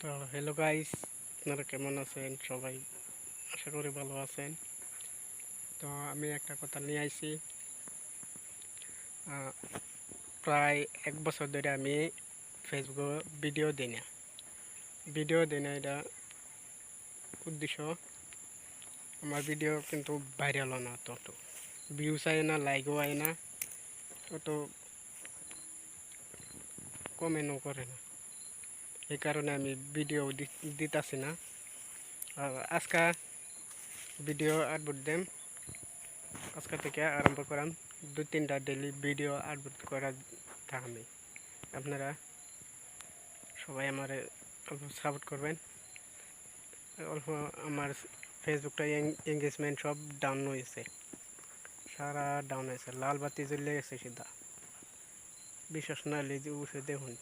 তো hello guys, আপনারা কেমন আছেন? সবাই আশা করি ভালো আছেন। তো আমি একটা কথা নিয়ে আইছি। আহ, প্রায় 1 বছর ধরে আমি ফেসবুকে ভিডিও দিই না। এটা উদ্দেশ্য, আমার ভিডিও কিন্তু ভাইরাল হয় না, তত ভিউস আয় না, লাইকও আয় না, তত কমেন্টও করে না। এই কারণে আমি ভিডিও দিতাছি না। আর আজকে ভিডিও আপলোড দেম, আজকে থেকে আরম্ভ করাম 2-3টা ডেইলি ভিডিও আপলোড করা থাকবে। আপনারা সবাই আমার অল্প সাপোর্ট করবেন। অল্প আমার ফেসবুকটা এঙ্গেজমেন্ট সব ডাউন হয়েছে, সারা ডাউন হয়েছে, লাল বাতি জ্বলে গেছে সিধা। বিশ্বাস না হলে যে উঠে দেখুন।